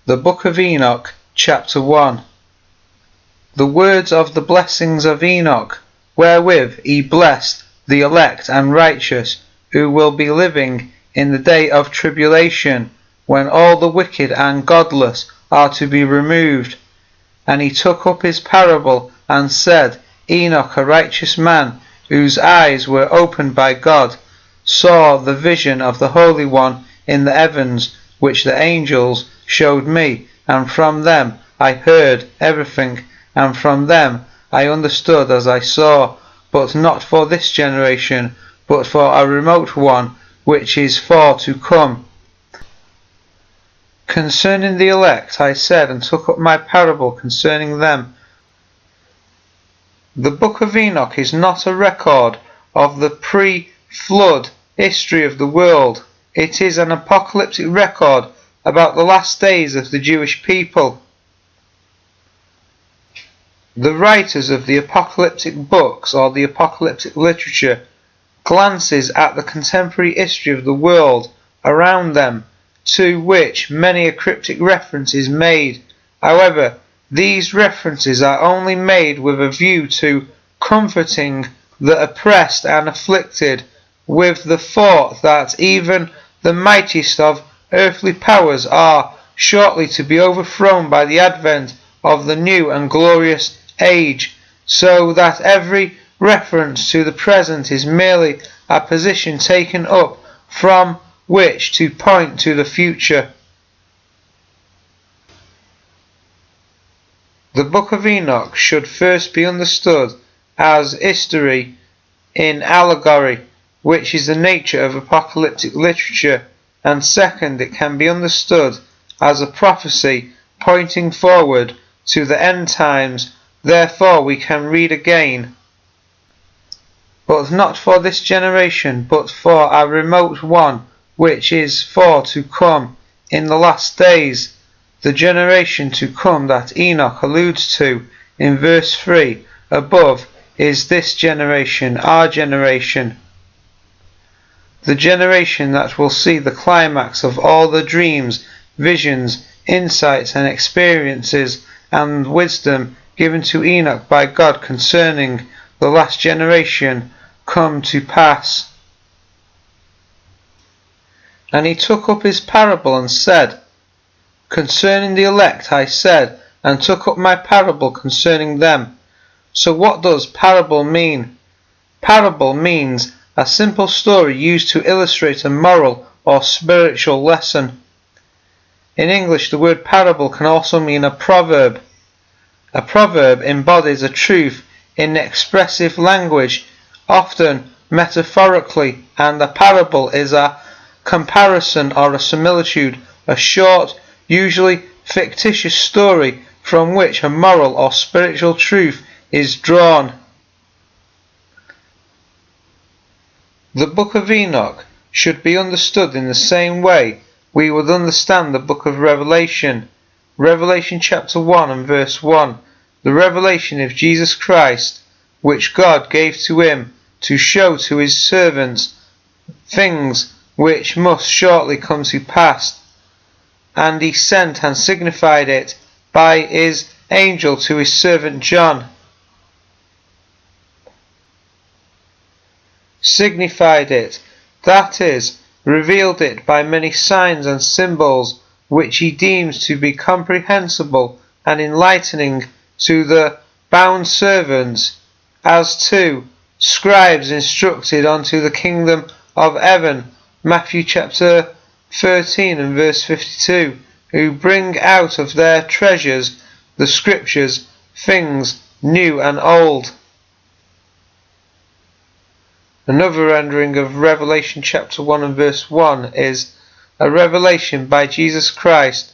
The Book of Enoch, chapter 1. The words of the blessings of Enoch, wherewith he blessed the elect and righteous, who will be living in the day of tribulation, when all the wicked and godless are to be removed. And he took up his parable, and said, Enoch, a righteous man, whose eyes were opened by God, saw the vision of the Holy One in the heavens, which the angels showed me, and from them I heard everything, and from them I understood as I saw, but not for this generation, but for a remote one, which is for to come. Concerning the elect I said, and took up my parable concerning them. The Book of Enoch is not a record of the pre-flood history of the world. It is an apocalyptic record about the last days of the Jewish people. The writers of the apocalyptic books, or the apocalyptic literature, glances at the contemporary history of the world around them, to which many a cryptic reference is made. However, these references are only made with a view to comforting the oppressed and afflicted, with the thought that even the mightiest of earthly powers are shortly to be overthrown by the advent of the new and glorious age, so that every reference to the present is merely a position taken up from which to point to the future. The Book of Enoch should first be understood as history in allegory, which is the nature of apocalyptic literature, and second, it can be understood as a prophecy pointing forward to the end times. Therefore we can read again, but not for this generation, but for a remote one, which is for to come in the last days. The generation to come that Enoch alludes to in verse 3 above is this generation, our generation. The generation that will see the climax of all the dreams, visions, insights and experiences and wisdom given to Enoch by God concerning the last generation come to pass. And he took up his parable and said, Concerning the elect I said, and took up my parable concerning them. So what does parable mean? Parable means a simple story used to illustrate a moral or spiritual lesson. In English, the word parable can also mean a proverb. A proverb embodies a truth in expressive language, often metaphorically, and a parable is a comparison or a similitude, a short, usually fictitious story from which a moral or spiritual truth is drawn. The Book of Enoch should be understood in the same way we would understand the Book of Revelation. Revelation chapter 1 and verse 1. The revelation of Jesus Christ, which God gave to him to show to his servants things which must shortly come to pass. And he sent and signified it by his angel to his servant John. Signified it, that is, revealed it by many signs and symbols, which he deems to be comprehensible and enlightening to the bound servants, as to scribes instructed unto the kingdom of heaven, Matthew chapter 13 and verse 52, who bring out of their treasures the scriptures, things new and old. Another rendering of Revelation chapter 1 and verse 1 is a revelation by Jesus Christ,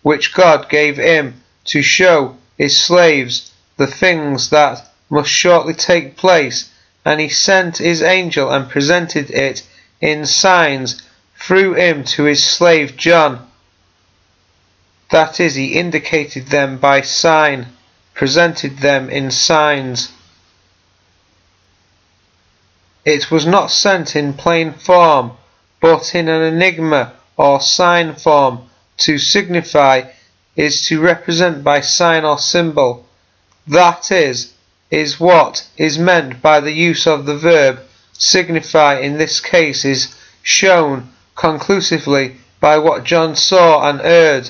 which God gave him to show his slaves the things that must shortly take place, and he sent his angel and presented it in signs through him to his slave John. That is, he indicated them by sign, presented them in signs. It was not sent in plain form, but in an enigma or sign form, to signify is to represent by sign or symbol. That is what is meant by the use of the verb signify. In this case is shown conclusively by what John saw and heard.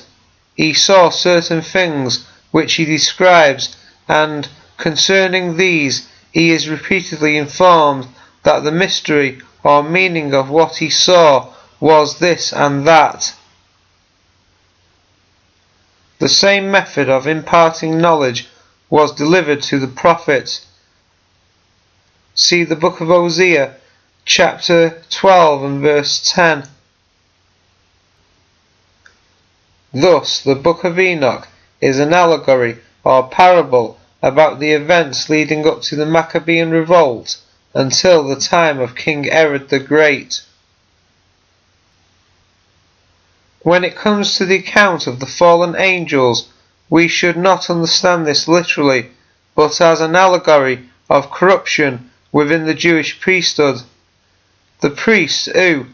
He saw certain things which he describes, and concerning these he is repeatedly informed that the mystery or meaning of what he saw was this and that. The same method of imparting knowledge was delivered to the prophets. See the Book of Hosea, chapter 12 and verse 10. Thus, the Book of Enoch is an allegory or parable about the events leading up to the Maccabean Revolt until the time of King Herod the Great. When it comes to the account of the fallen angels, we should not understand this literally, but as an allegory of corruption within the Jewish priesthood. The priests who,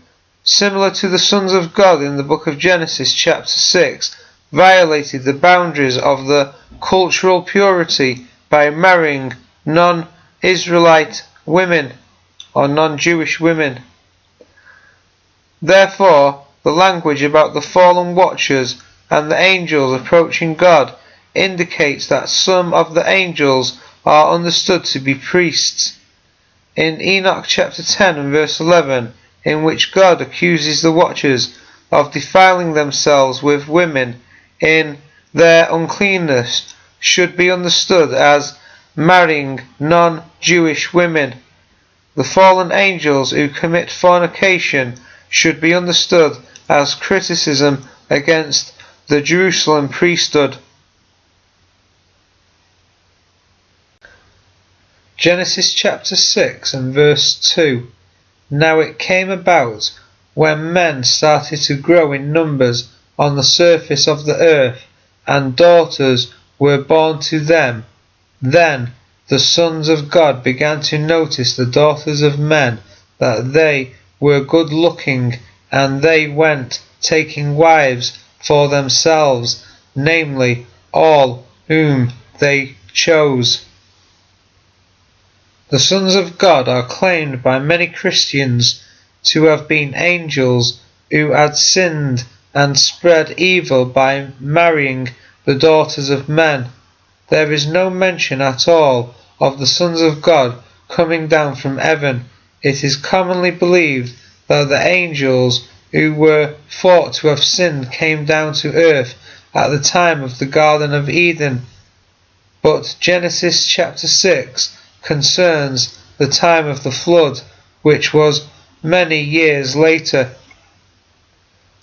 similar to the sons of God in the book of Genesis chapter 6, violated the boundaries of the cultural purity by marrying non-Israelite women or non-Jewish women. Therefore, the language about the fallen watchers and the angels approaching God indicates that some of the angels are understood to be priests. In Enoch chapter 10 and verse 11, in which God accuses the watchers of defiling themselves with women in their uncleanness, should be understood as marrying non-Jewish women. The fallen angels who commit fornication should be understood as criticism against the Jerusalem priesthood. Genesis chapter 6 and verse 2. Now it came about, when men started to grow in numbers on the surface of the earth, and daughters were born to them, then the sons of God began to notice the daughters of men, that they were good looking, and they went taking wives for themselves, namely all whom they chose. The sons of God are claimed by many Christians to have been angels who had sinned and spread evil by marrying the daughters of men. There is no mention at all of the sons of God coming down from heaven. It is commonly believed that the angels who were thought to have sinned came down to earth at the time of the Garden of Eden. But Genesis chapter 6 concerns the time of the flood, which was many years later.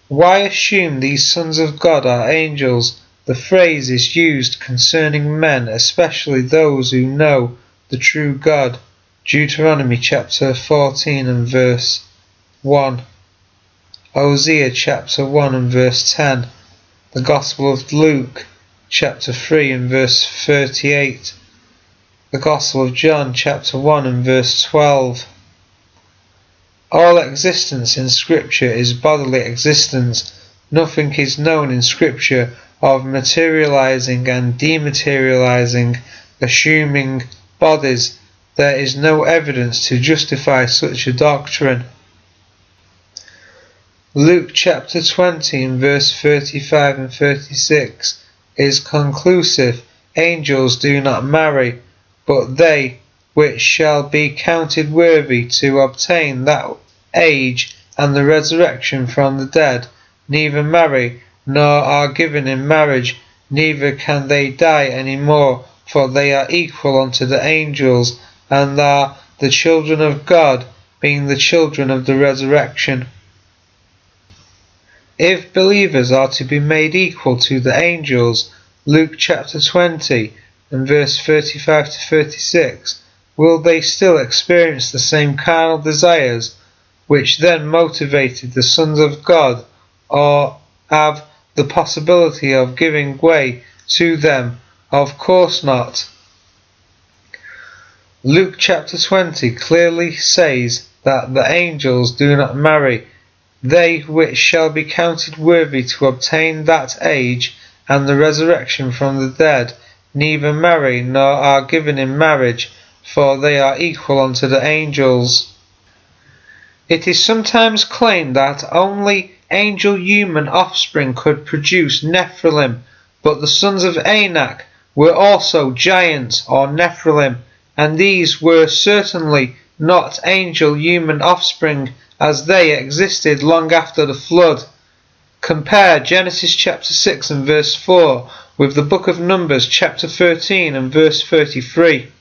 Why assume these sons of God are angels? The phrase is used concerning men, especially those who know the true God. Deuteronomy chapter 14 and verse 1. Hosea chapter 1 and verse 10. The Gospel of Luke chapter 3 and verse 38. The Gospel of John chapter 1 and verse 12. All existence in Scripture is bodily existence. Nothing is known in Scripture of materializing and dematerializing, assuming bodies. There is no evidence to justify such a doctrine. Luke chapter 20 and verse 35 and 36 is conclusive. Angels do not marry, but they which shall be counted worthy to obtain that age and the resurrection from the dead, neither marry, nor are given in marriage, neither can they die any more, for they are equal unto the angels, and are the children of God, being the children of the resurrection. If believers are to be made equal to the angels, Luke chapter 20 and verse 35 to 36, will they still experience the same carnal desires which then motivated the sons of God, or have the possibility of giving way to them? Of course not. Luke chapter 20 clearly says that the angels do not marry. They which shall be counted worthy to obtain that age and the resurrection from the dead, neither marry nor are given in marriage, for they are equal unto the angels. It is sometimes claimed that only angel-human offspring could produce Nephilim, but the sons of Enoch were also giants or Nephilim, and these were certainly not angel-human offspring, as they existed long after the flood. Compare Genesis chapter 6 and verse 4 with the Book of Numbers chapter 13 and verse 33.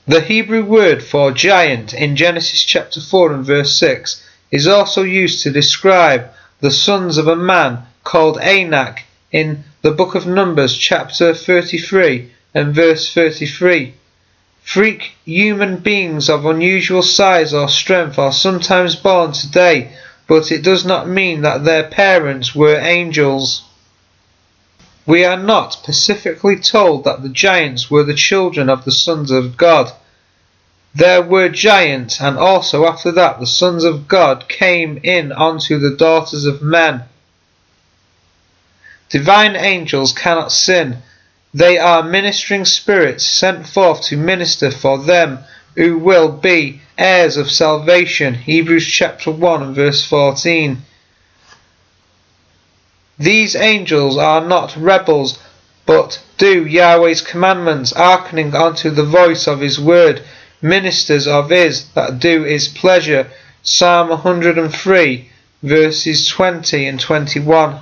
The Hebrew word for giant in Genesis chapter 4 and verse 6 is also used to describe the sons of a man called Enoch in the Book of Numbers chapter 33 and verse 33. Freak human beings of unusual size or strength are sometimes born today, but it does not mean that their parents were angels. We are not specifically told that the giants were the children of the sons of God. There were giants, and also after that the sons of God came in unto the daughters of men. Divine angels cannot sin. They are ministering spirits sent forth to minister for them who will be heirs of salvation. Hebrews chapter 1 and verse 14. These angels are not rebels, but do Yahweh's commandments, hearkening unto the voice of his word, ministers of his that do his pleasure. Psalm 103 verses 20 and 21.